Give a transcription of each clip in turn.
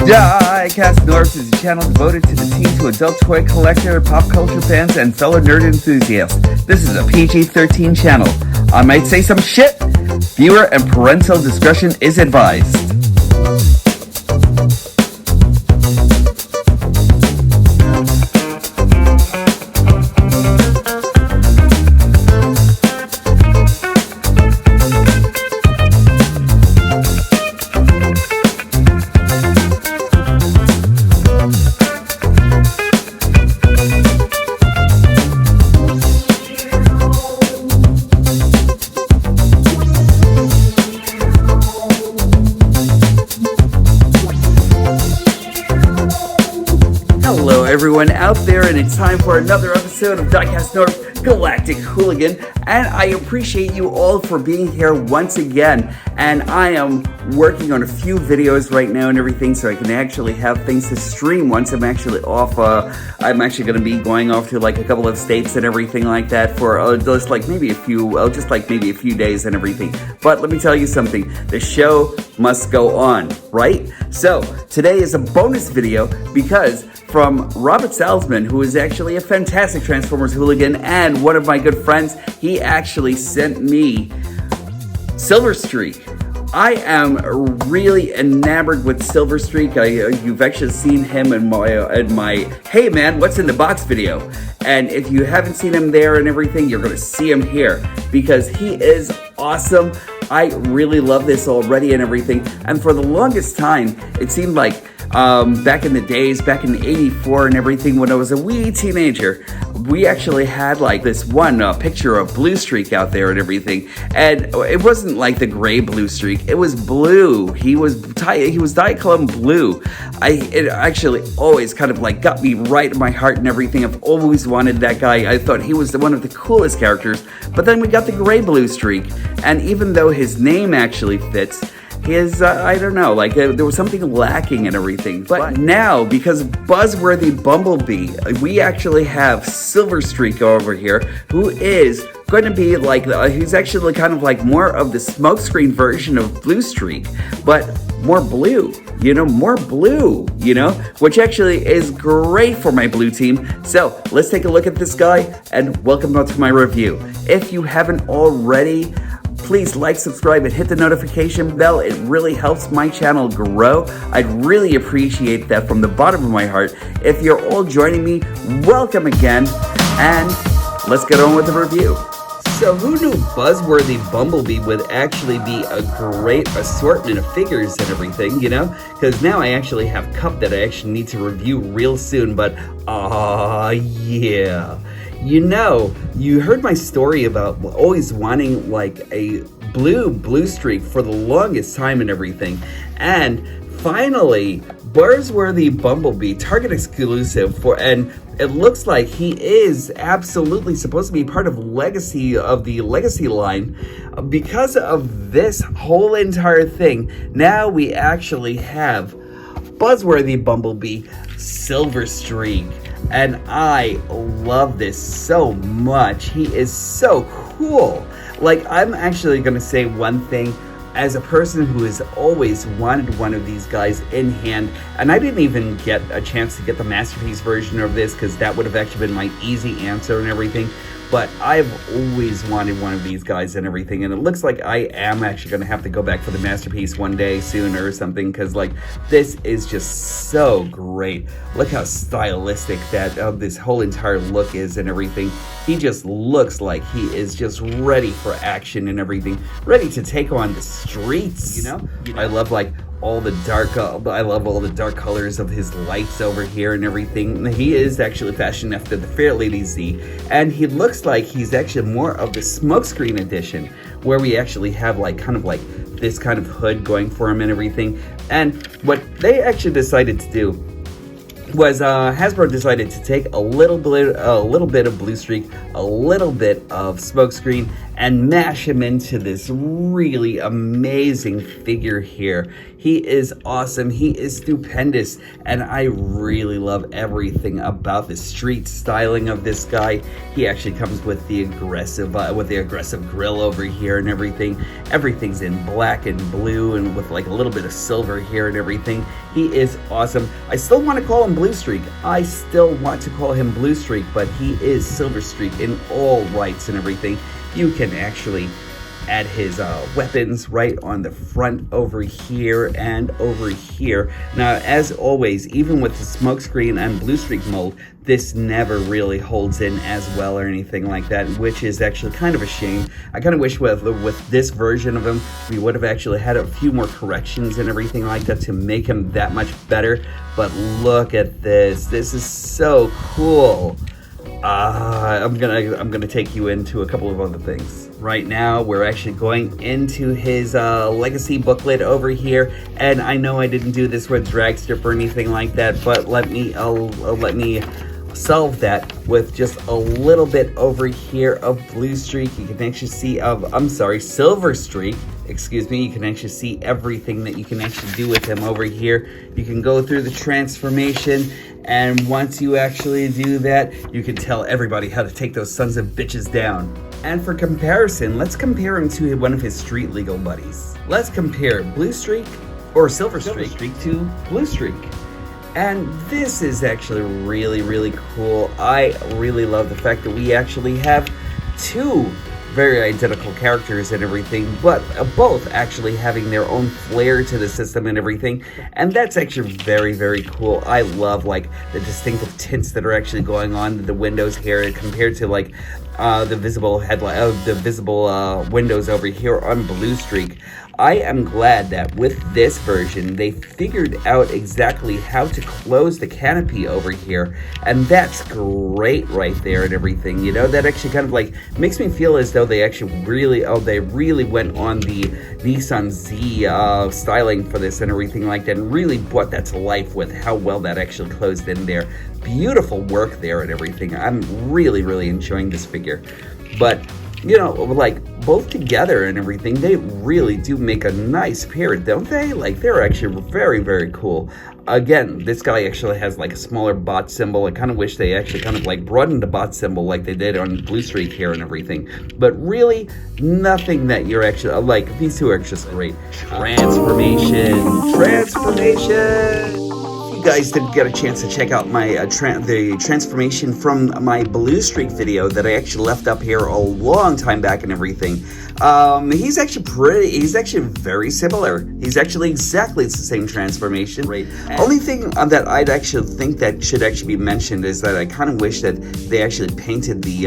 Diaclone North is a channel devoted to the teens who adult toy collector, pop culture fans, and fellow nerd enthusiasts. This is a PG-13 channel. I might say some shit. Viewer and parental discretion is advised. Hello everyone out there, and it's time for another episode of Diecast North Galactic Hooligan, and I appreciate you all for being here once again. And I am working on a few videos right now and everything, so I can actually have things to stream once I'm actually off. I'm actually going to be going off to like a couple of states and everything like that for just like maybe a few days and everything. But let me tell you something, the show must go on, right? So today is a bonus video because from Robert Salzman, who is actually a fantastic Transformers hooligan and one of my good friends, he actually sent me Silverstreak. I am really enamored with Silverstreak. You've actually seen him in my "Hey man, what's in the box" video, and if you haven't seen him there and everything, you're gonna see him here because he is awesome. I really love this already and everything, and for the longest time, it seemed like back in the days, back in '84 and everything, when I was a wee teenager, we actually had like this one picture of Bluestreak out there and everything, and it wasn't like the gray Bluestreak, it was blue. He was Diaclone Blue. It actually always kind of like got me right in my heart and everything. I've always wanted that guy. I thought he was one of the coolest characters, but then we got the gray Bluestreak, and even though his name actually fits, I don't know, like there was something lacking and everything. But now, because Buzzworthy Bumblebee, we actually have Silverstreak over here, who is going to be like, he's actually kind of like more of the smokescreen version of Bluestreak, but more blue, which actually is great for my blue team. So let's take a look at this guy, and welcome back to my review. If you haven't already, please like, subscribe, and hit the notification bell. It really helps my channel grow. I'd really appreciate that from the bottom of my heart. If you're all joining me, welcome again, and let's get on with the review. So who knew Buzzworthy Bumblebee would actually be a great assortment of figures and everything, Because now I actually have Cup that I actually need to review real soon, but yeah. You heard my story about always wanting like a Bluestreak for the longest time and everything. And finally, Buzzworthy Bumblebee, Target exclusive and it looks like he is absolutely supposed to be part of the Legacy line. Because of this whole entire thing, now we actually have Buzzworthy Bumblebee Silverstreak. And I love this so much. He is so cool. Like, I'm actually going to say one thing. As a person who has always wanted one of these guys in hand, and I didn't even get a chance to get the Masterpiece version of this because that would have actually been my easy answer and everything. But I've always wanted one of these guys and everything, and it looks like I am actually going to have to go back for the Masterpiece one day soon or something, because like this is just so great. Look how stylistic that this whole entire look is and everything. He just looks like he is just ready for action and everything, ready to take on the streets. I love like all the dark, I love all the dark colors of his lights over here and everything. He is actually fashioned after the Fair Lady Z, and he looks like he's actually more of the smokescreen edition, where we actually have like kind of like this kind of hood going for him and everything. And what they actually decided to do was Hasbro decided to take a little bit of Bluestreak, a little bit of smokescreen, and mash him into this really amazing figure here. He is awesome, he is stupendous, and I really love everything about the street styling of this guy. He actually comes with the aggressive grill over here and everything. Everything's in black and blue and with like a little bit of silver here and everything. He is awesome. I still want to call him Bluestreak. I still want to call him Bluestreak, but he is Silverstreak in all rights and everything. You can actually add his weapons right on the front over here and over here. Now, as always, even with the smokescreen and Bluestreak mold, this never really holds in as well or anything like that, which is actually kind of a shame. I kind of wish with this version of him, we would have actually had a few more corrections and everything like that to make him that much better. But look at this. This is so cool. I'm gonna take you into a couple of other things. Right now, we're actually going into his legacy booklet over here, and I know I didn't do this with drag strip or anything like that, but let me solve that with just a little bit over here of Bluestreak. You can actually see Silverstreak. Excuse me, you can actually see everything that you can actually do with him over here. You can go through the transformation, and once you actually do that, you can tell everybody how to take those sons of bitches down. And for comparison, let's compare him to one of his street legal buddies. Let's compare Bluestreak or Silverstreak to Bluestreak. And this is actually really, really cool. I really love the fact that we actually have two very identical characters and everything, but both actually having their own flair to the system and everything, and that's actually very, very cool. I love like the distinctive tints that are actually going on the windows here compared to like the visible windows over here on Bluestreak. I am glad that with this version, they figured out exactly how to close the canopy over here, and that's great right there and everything. You know, that actually kind of like makes me feel as though they actually really went on the Nissan Z styling for this and everything like that, and really brought that to life with how well that actually closed in there. Beautiful work there and everything. I'm really, really enjoying this figure. But you know, like both together and everything, they really do make a nice pair, don't they? Like they're actually very, very cool. Again, this guy actually has like a smaller bot symbol. I kind of wish they actually kind of like broadened the bot symbol like they did on Bluestreak here and everything. But really, nothing that you're actually like. These two are just great. Transformation. You guys didn't get a chance to check out my the transformation from my Bluestreak video that I actually left up here a long time back and everything. He's actually very similar. He's actually exactly the same transformation. Right. Only thing that I'd actually think that should actually be mentioned is that I kind of wish that they actually painted the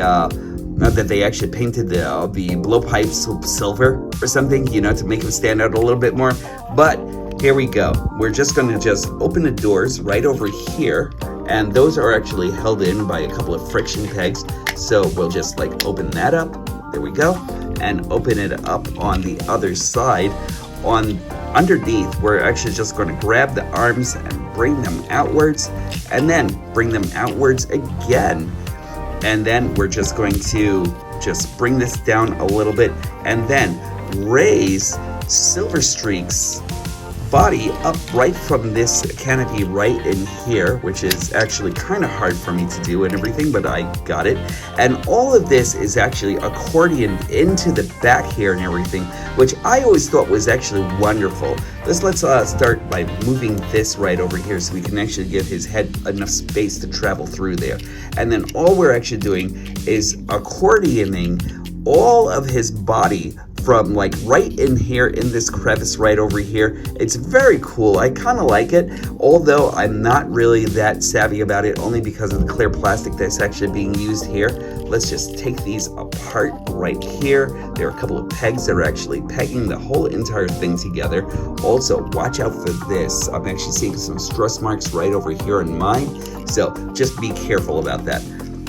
blowpipes silver or something, you know, to make him stand out a little bit more. But here we go. We're just going to open the doors right over here, and those are actually held in by a couple of friction pegs. So we'll just like open that up. There we go. And open it up on the other side. Underneath, we're actually just going to grab the arms and bring them outwards, and then bring them outwards again. And then we're just going to bring this down a little bit, and then raise Silverstreak's body up right from this canopy right in here, which is actually kind of hard for me to do and everything, but I got it. And all of this is actually accordioned into the back here and everything, which I always thought was actually wonderful. Let's start by moving this right over here so we can actually give his head enough space to travel through there. And then all we're actually doing is accordioning all of his body from like right in here in this crevice right over here. It's very cool. I kind of like it, although I'm not really that savvy about it, only because of the clear plastic that's actually being used here. Let's just take these apart right here. There are a couple of pegs that are actually pegging the whole entire thing together. Also, watch out for this. I'm actually seeing some stress marks right over here in mine, so just be careful about that.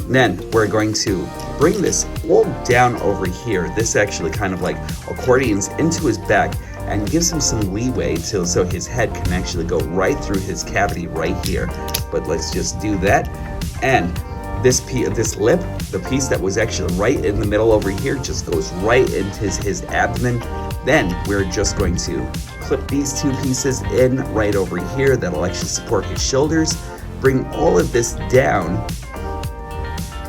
Then we're going to bring this all down over here. This actually kind of like accordions into his back and gives him some leeway so his head can actually go right through his cavity right here. But let's just do that. And this lip, the piece that was actually right in the middle over here, just goes right into his abdomen. Then we're just going to clip these two pieces in right over here. That'll actually support his shoulders. Bring all of this down.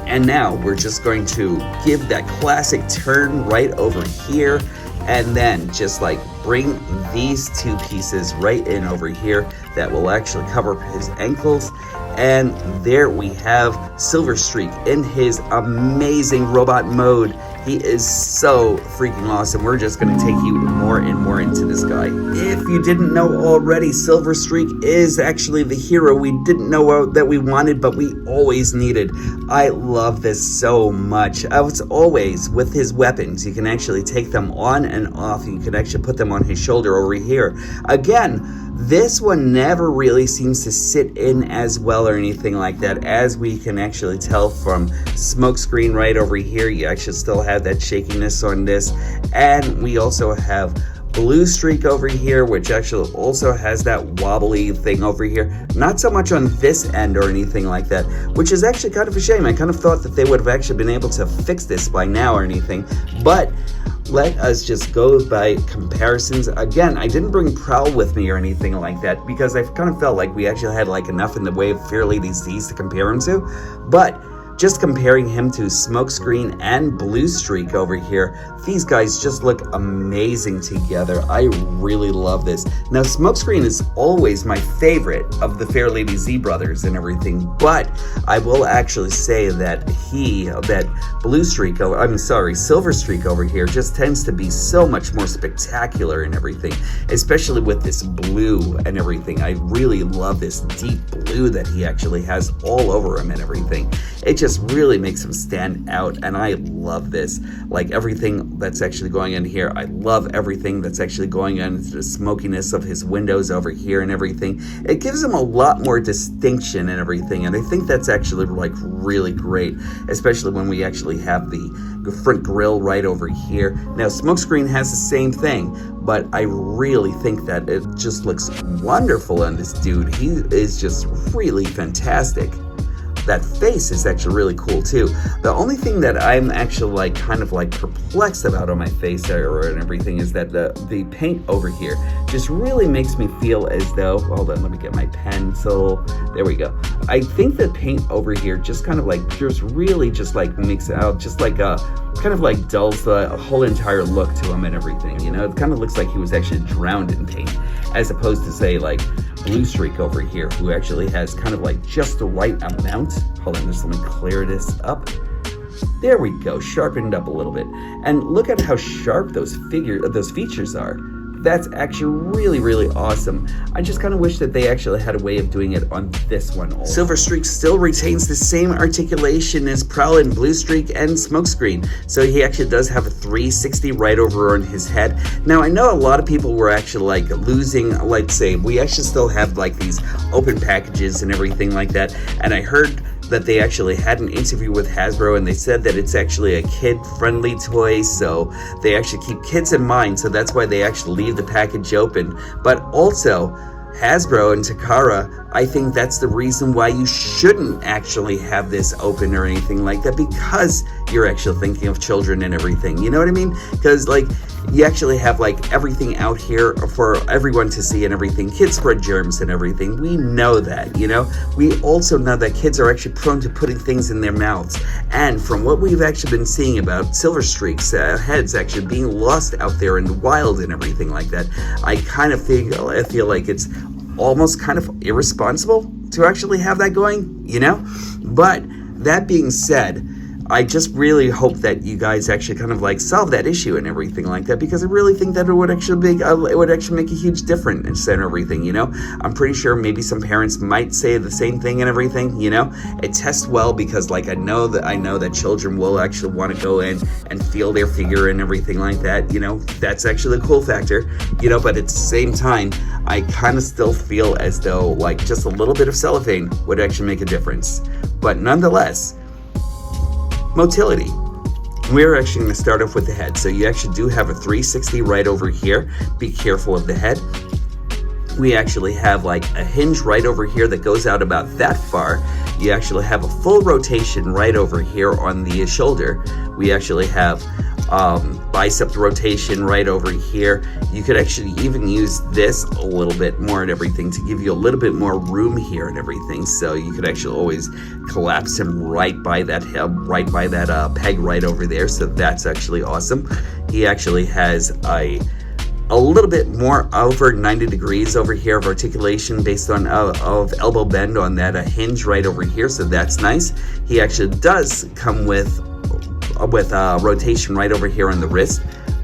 And now we're just going to give that classic turn right over here. And then just like bring these two pieces right in over here. That will actually cover his ankles. And there we have Silverstreak in his amazing robot mode. He is so freaking awesome. We're just going to take you more and more into this guy. If you didn't know already, Silverstreak is actually the hero we didn't know that we wanted, but we always needed. I love this so much. As always, with his weapons, you can actually take them on and off. You can actually put them on his shoulder over here. Again, this one never really seems to sit in as well or anything like that, as we can actually tell from smokescreen right over here. You actually still have that shakiness on this. And we also have Bluestreak over here, which actually also has that wobbly thing over here. Not so much on this end or anything like that, which is actually kind of a shame. I kind of thought that they would have actually been able to fix this by now or anything, but let us just go by comparisons. Again, I didn't bring Prowl with me or anything like that because I kind of felt like we actually had like enough in the way of Fairlady Z's to compare him to, but just comparing him to Smokescreen and Bluestreak over here, these guys just look amazing together. I really love this. Now, Smokescreen is always my favorite of the Fairlady Z brothers and everything, but I will actually say that Silverstreak over here just tends to be so much more spectacular and everything, especially with this blue and everything. I really love this deep blue that he actually has all over him and everything. It just really makes him stand out, and I love this. Like everything that's actually going on here, I love everything that's actually going on into the smokiness of his windows over here and everything. It gives him a lot more distinction and everything, and I think that's actually like really great, especially when we actually have the front grille right over here. Now, Smokescreen has the same thing, but I really think that it just looks wonderful on this dude. He is just really fantastic. That face is actually really cool too. The only thing that I'm actually like kind of like perplexed about on my face and everything is that the paint over here just really makes me feel as though, hold on, let me get my pencil. There we go. I think the paint over here just kind of like just really just like makes it out just like a kind of like dulls the whole entire look to him and everything. You know, it kind of looks like he was actually drowned in paint, as opposed to say like Bluestreak over here, who actually has kind of like just the right amount. Hold on, just let me clear this up. There we go, sharpened up a little bit. And look at how sharp those features are. That's actually really, really awesome. I just kind of wish that they actually had a way of doing it on this one also. Silverstreak still retains the same articulation as Prowl and Bluestreak and Smokescreen. So he actually does have a 360 right over on his head. Now, I know a lot of people were actually like losing, like say, we actually still have like these open packages and everything like that. And I heard that they actually had an interview with Hasbro, and they said that it's actually a kid-friendly toy, so they actually keep kids in mind, so that's why they actually leave the package open. But also, Hasbro and Takara, I think that's the reason why you shouldn't actually have this open or anything like that, because you're actually thinking of children and everything, you know what I mean? Because like, you actually have like everything out here for everyone to see and everything. Kids spread germs and everything. We know that, you know. We also know that kids are actually prone to putting things in their mouths. And from what we've actually been seeing about Silverstreak's heads actually being lost out there in the wild and everything like that, I feel like it's almost kind of irresponsible to actually have that going, you know. But that being said, I just really hope that you guys actually kind of like solve that issue and everything like that, because I really think that it would actually make a huge difference and everything, you know. I'm pretty sure maybe some parents might say the same thing and everything, you know. It tests well because like I know that children will actually want to go in and feel their figure and everything like that, you know. That's actually a cool factor, you know, but at the same time, I kind of still feel as though like just a little bit of cellophane would actually make a difference. But nonetheless, motility. We're actually going to start off with the head. So you actually do have a 360 right over here. Be careful of the head. We actually have like a hinge right over here that goes out about that far. You actually have a full rotation right over here on the shoulder. We actually have bicep rotation right over here. You could actually even use this a little bit more and everything to give you a little bit more room here and everything. So you could actually always collapse him right by that peg right over there. So that's actually awesome. He actually has a little bit more over 90 degrees over here of articulation based on of elbow bend on that hinge right over here, so that's nice. He actually does come with rotation right over here on the wrist.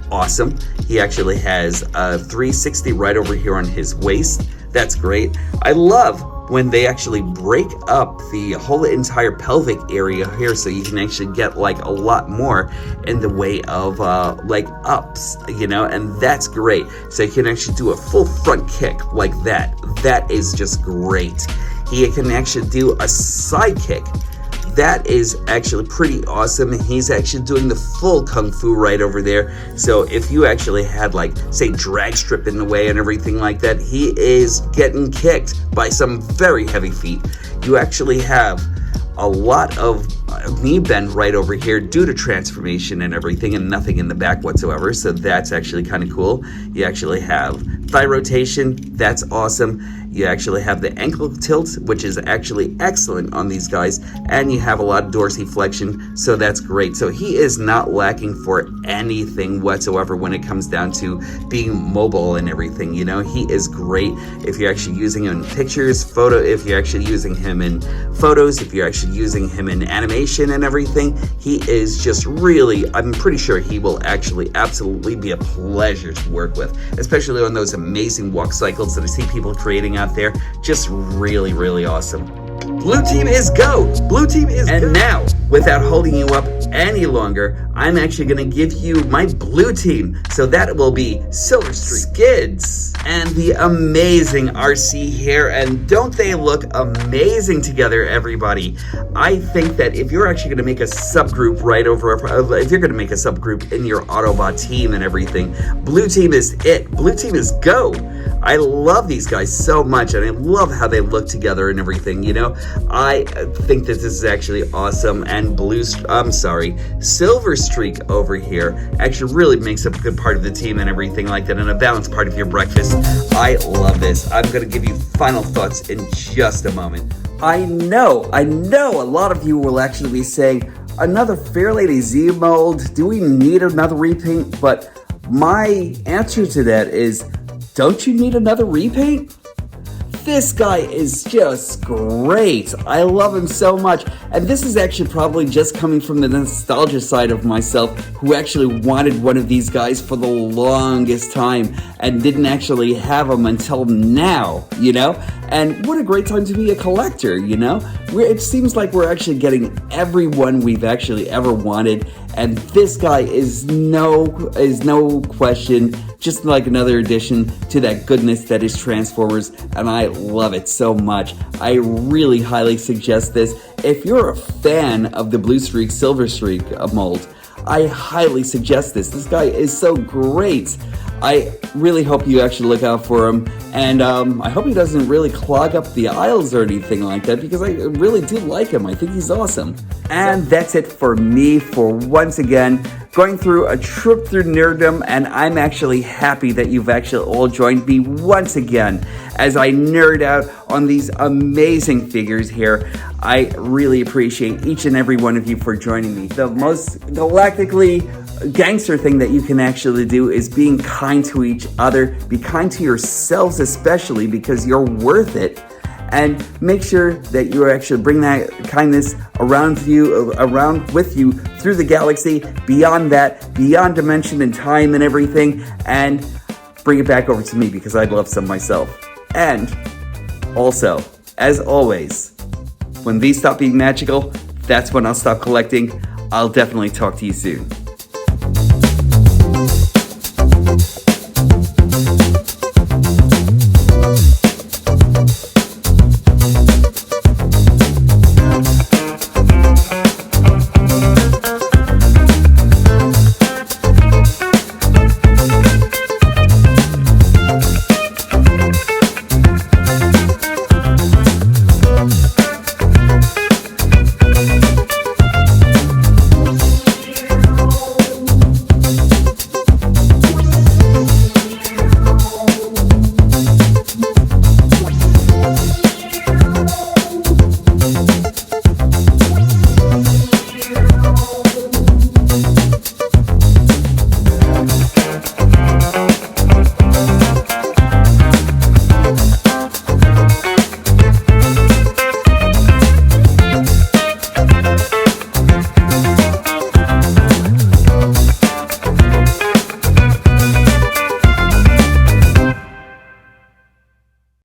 Awesome. He actually has a 360 right over here on his waist. That's great. I love when they actually break up the whole entire pelvic area here, so you can actually get like a lot more in the way of like ups, you know, and that's great. So you can actually do a full front kick like that. That is just great. He can actually do a side kick. That is actually pretty awesome. He's actually doing the full kung fu right over there. So if you actually had like, say, drag strip in the way and everything like that, he is getting kicked by some very heavy feet. You actually have a lot of knee bend right over here due to transformation and everything, and nothing in the back whatsoever. So that's actually kind of cool. You actually have thigh rotation. That's awesome. You actually have the ankle tilt, which is actually excellent on these guys, and you have a lot of dorsiflexion, so that's great. So he is not lacking for anything whatsoever when it comes down to being mobile and everything. You know, he is great if you're actually using him in pictures, if you're actually using him in photos, if you're actually using him in animation and everything. He is just really, I'm pretty sure he will actually absolutely be a pleasure to work with, especially on those amazing walk cycles that I see people creating out there. Just really, really awesome. Blue team is go! Blue team is go! And now, without holding you up any longer, I'm actually going to give you my blue team. So that will be Silverstreak, Skids, and the amazing RC here. And don't they look amazing together, everybody? I think that if you're actually going to make a subgroup if you're going to make a subgroup in your Autobot team and everything, blue team is it. Blue team is go! I love these guys so much, and I love how they look together and everything, you know? I think that this is actually awesome, and Silverstreak over here actually really makes up a good part of the team and everything like that, and a balanced part of your breakfast. I love this. I'm going to give you final thoughts in just a moment. I know a lot of you will actually be saying, another Fairlady Z mold, do we need another repaint? But my answer to that is, don't you need another repaint? This guy is just great. I love him so much. And this is actually probably just coming from the nostalgia side of myself, who actually wanted one of these guys for the longest time and didn't actually have them until now, you know? And what a great time to be a collector, you know? It seems like we're actually getting everyone we've actually ever wanted, and this guy is no question just like another addition to that goodness that is Transformers, and I love it so much. I really highly suggest this. If you're a fan of the BlueStreak Silverstreak mold, I highly suggest this. This guy is so great. I really hope you actually look out for him, and I hope he doesn't really clog up the aisles or anything like that, because I really do like him. I think he's awesome. And that's it for me for once again going through a trip through nerddom, and I'm actually happy that you've actually all joined me once again as I nerd out on these amazing figures here. I really appreciate each and every one of you for joining me. The most galactically gangster thing that you can actually do is being kind to each other. Be kind to yourselves especially, because you're worth it. And make sure that you actually bring that kindness around with you through the galaxy, beyond that, beyond dimension and time and everything, and bring it back over to me, because I'd love some myself. And also, as always, when these stop being magical, that's when I'll stop collecting. I'll definitely talk to you soon.